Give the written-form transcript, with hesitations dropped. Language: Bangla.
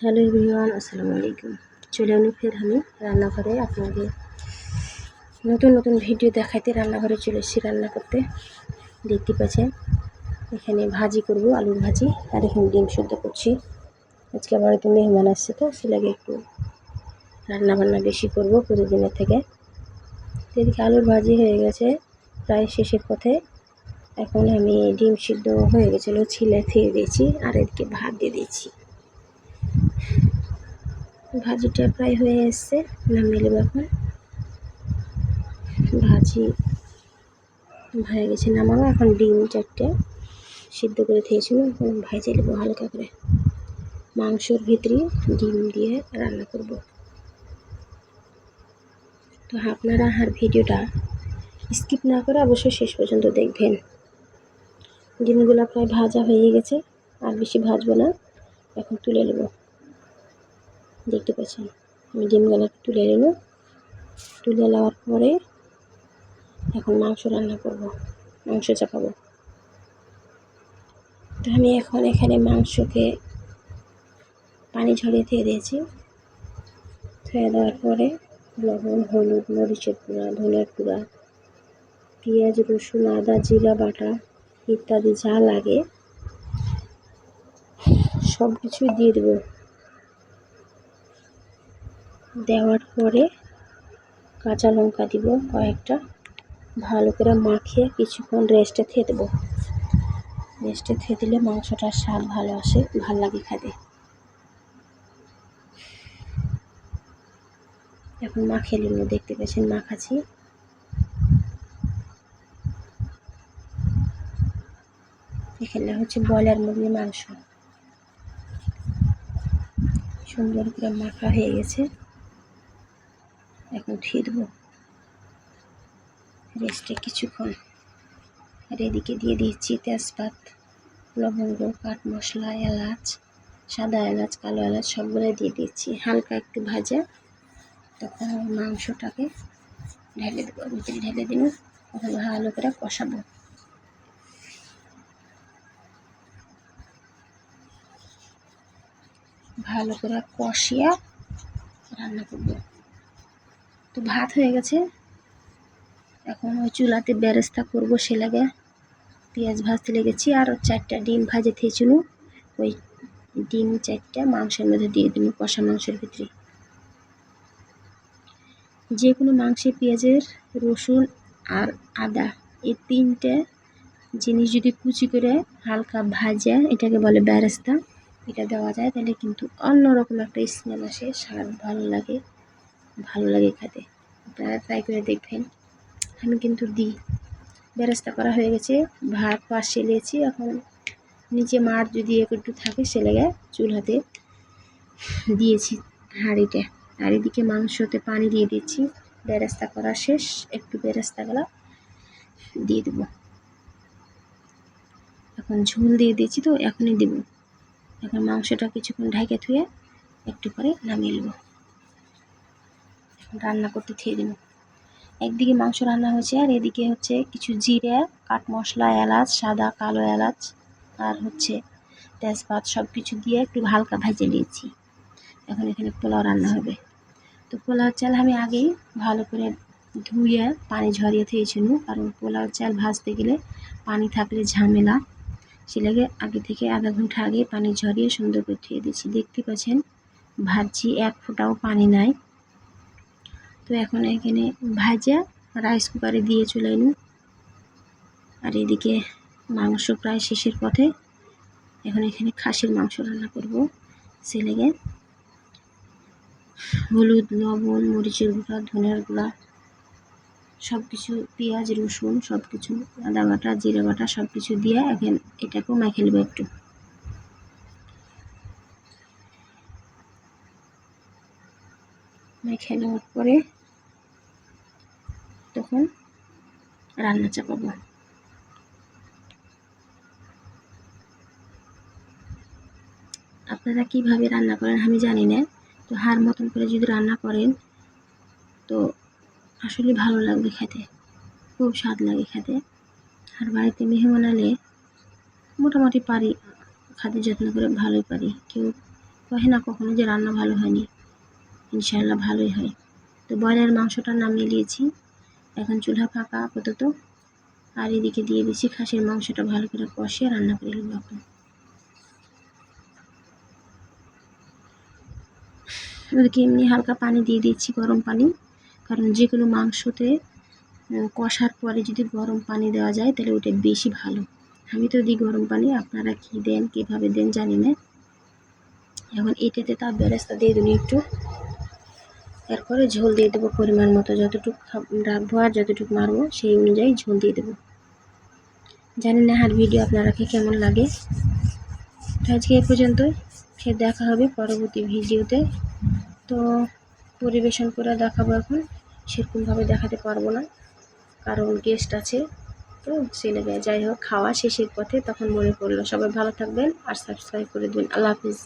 হ্যালো এভরিওয়ান, আসসালামু আলাইকুম। চলে এলাম ফের আমি রান্নাঘরে আপনাদের নতুন নতুন ভিডিও দেখাইতে। রান্নাঘরে চলে এসেছি রান্না করতে। দেখতে পাচ্ছেন এখানে ভাজি করব, আলুর ভাজি, আর এখানে ডিম সেদ্ধ করছি। আজকে আবার একটু মেহমান আসছে, তো সে লাগে একটু রান্না বান্না বেশি করব প্রতিদিনের থেকে। এদিকে আলুর ভাজি হয়ে গেছে, প্রায় শেষের পথে। এখন আমি ডিম সিদ্ধ হয়ে গেছিলো, ছিলে থেকে দিয়েছি, আর এদিকে ভাত দিয়ে দিয়েছি। ভাজিটা প্রায় হয়ে এসছে, নামিয়ে নেব। এখন ভাজি হয়ে গেছে নামানো। এখন ডিম 4টে সিদ্ধ করে খেয়েছিল, এখন ভাজে নেব হালকা করে। মাংসর ভিতরে ডিম দিয়ে রান্না করব। তো আপনারা আর ভিডিওটা স্কিপ না করে অবশ্যই শেষ পর্যন্ত দেখবেন। ডিমগুলো প্রায় ভাজা হয়ে গেছে, আর বেশি ভাজবো না, এখন তুলে নেব। দেখতে পাচ্ছেন আমি ডিমগুলো তুলে নেব। তুলে নেওয়ার পরে এখন মাংস রান্না করব, মাংস চাপাবো। তো আমি এখন এখানে মাংসকে পানি ঝরিয়ে দিয়ে দিয়েছি। ধুয়ে দেওয়ার পরে লবণ, হলুদ, মরিচের গুঁড়া, ধনের গুঁড়া, পেঁয়াজ, রসুন, আদা, জিরা বাটা ইত্যাদি যা লাগে সব কিছুই দিয়ে দেবো। দেওয়ার পরে কাঁচা লঙ্কা দিব কয়েকটা, ভালো করে মাখিয়ে কিছুক্ষণ রেস্টে থিয়ে দেবো। রেস্টে থিয়ে দিলে মাংসটার স্বাদ ভালো আসে, ভালো লাগে খেতে। এখন মাখিয়ে নিল, দেখতে পেয়েছেন মাখাচ্ছি। এখানে হচ্ছে ব্রয়লার মুরগির মাংস, সুন্দর করে মাখা হয়ে গেছে। এখন ধুয়ে দেবো রেস্টে কিছুক্ষণ। আর এদিকে দিয়ে দিচ্ছি তেজপাত, লবঙ্গ, কাঠ মশলা, এলাচ, সাদা এলাচ, কালো এলাচ সবগুলো দিয়ে দিচ্ছি। হালকা একটু ভাজা, তখন মাংসটাকে ঢেলে দেবো, ভিতরে ঢেলে দিন। তখন ভালো করে কষাবো। ভালো করে কষিয়ে রান্না করবো। তো ভাত হয়ে গেছে, এখন ওই চুলাতে বেরেস্তা করবো। সে লাগে পেঁয়াজ ভাজতে লেগেছি, আর 4টা ডিম ভাজে থেয়েছিল, ওই ডিম 4টা মাংসের মধ্যে দিয়ে দিন, কষা মাংসের ভিতরে। যে কোনো মাংসে পেঁয়াজের, রসুন আর আদা এই 3টে জিনিস যদি কুচি করে হালকা ভাজে, এটাকে বলে বেরেস্তা, এটা দেওয়া যায়, তাহলে কিন্তু অন্যরকম একটা স্মেল আসে, স্বাদ ভালো লাগে খেতে। আপনারা ট্রাই করে দেখবেন। আমি কিন্তু দিই। বেরেস্তা করা হয়ে গেছে, ভাত পাশে নিয়েছি। এখন নিচে মার যদি একটু থাকে সে লেগে চুলাতে দিয়েছি হাঁড়িতে, আর এদিকে মাংসতে পানি দিয়ে দিচ্ছি। বেরেস্তা করা শেষ, একটু বেরেস্তাগুলো দিয়ে দেবো। এখন ঝোল দিয়ে দিয়েছি, তো এখনই দেবো। এখন মাংসটা কিছুক্ষণ ঢাকে ধুয়ে একটু পরে নামিয়ে নেব। এখন রান্না করতে থিয়ে দেবো। একদিকে মাংস রান্না হয়েছে, আর এদিকে হচ্ছে কিছু জিরে, কাঠ মশলা, এলাচ, সাদা কালো এলাচ, আর হচ্ছে তেজপাত সব কিছু দিয়ে একটু হালকা ভেজে নিয়েছি। এখন এখানে পোলাও রান্না হবে। তো পোলাও চাল আমি আগেই ভালো করে ধুয়ে পানি ঝরিয়ে দিয়েছিল, কারণ পোলাও চাল ভাজতে গেলে পানি থাকলে ঝামেলা, সে লাগে আগে থেকে আধা ঘন্টা আগে পানি ঝরিয়ে সুন্দর করে ধুয়ে দিয়েছি। দেখতে পাচ্ছেন ভাজি, এক ফোঁটাও পানি নাই। তো এখন এখানে ভাজা রাইস কুকারে দিয়ে চলে এলুম। আর এদিকে মাংস প্রায় শেষের পথে। এখন এখানে খাসির মাংস রান্না করব। সে লেগে হলুদ, লবণ, মরিচের গুঁড়া, ধনের গুঁড়া সব কিছু, পেঁয়াজ, রসুন সব কিছু, আদা বাটা, জিরা বাটা সব কিছু দিয়ে এখন এটাকেও মেখে নেব একটু। মেখে নেওয়ার পরে তখন রান্না চাপাবো। আপনারা কিভাবে রান্না করেন আমি জানি না, তো হার মতন করে যদি রান্না করেন তো আসলে ভালো লাগবে খেতে, খুব স্বাদ লাগে খেতে। আর বাড়িতে মেহমান এলে মোটামুটি পারি, খাদ্য যত্ন করে ভালোই পারি। কেউ কহে না কখনো যে রান্না ভালো হয়নি, ইনশাআল্লাহ ভালোই হয়। তো ব্রয়লার মাংসটা নামিয়ে নিয়েছি, এখন চুলা ফাঁকা আপাতত। আর এদিকে দিয়ে দিচ্ছি খাসির মাংসটা ভালো করে কষিয়ে রান্না করে নেবো। এখন ওদিকে এমনি হালকা পানি দিয়ে দিচ্ছি, গরম পানি, কারণ যে কোনো মাংসতে কষার পরে যদি গরম পানি দেওয়া যায় তাহলে ওটা বেশি ভালো। আমি তো দিই গরম পানি, আপনারা কী দেন কীভাবে দেন জানি না। এখন এটাতে তার বেরেস্তা দিয়ে দিন একটু, এরপরে ঝোল দিয়ে দেবো পরিমাণ মতো, যতটুকু রাখবো আর যতটুকু মারবো সেই অনুযায়ী ঝোল দিয়ে দেবো। জানি না আর ভিডিও আপনারাকে কেমন লাগে। আজকে এ পর্যন্তই, ফের দেখা হবে পরবর্তী ভিডিওতে। তো পরিবেশন করে দেখাবো, এখন সেরকমভাবে দেখাতে পারবো না কারণ গেস্ট আছে, তো সে লেগে যাই হোক খাওয়া শেষের পথে তখন মনে পড়লো। সবাই ভালো থাকবেন আর সাবস্ক্রাইব করে দেবেন। আল্লাহ হাফিজ।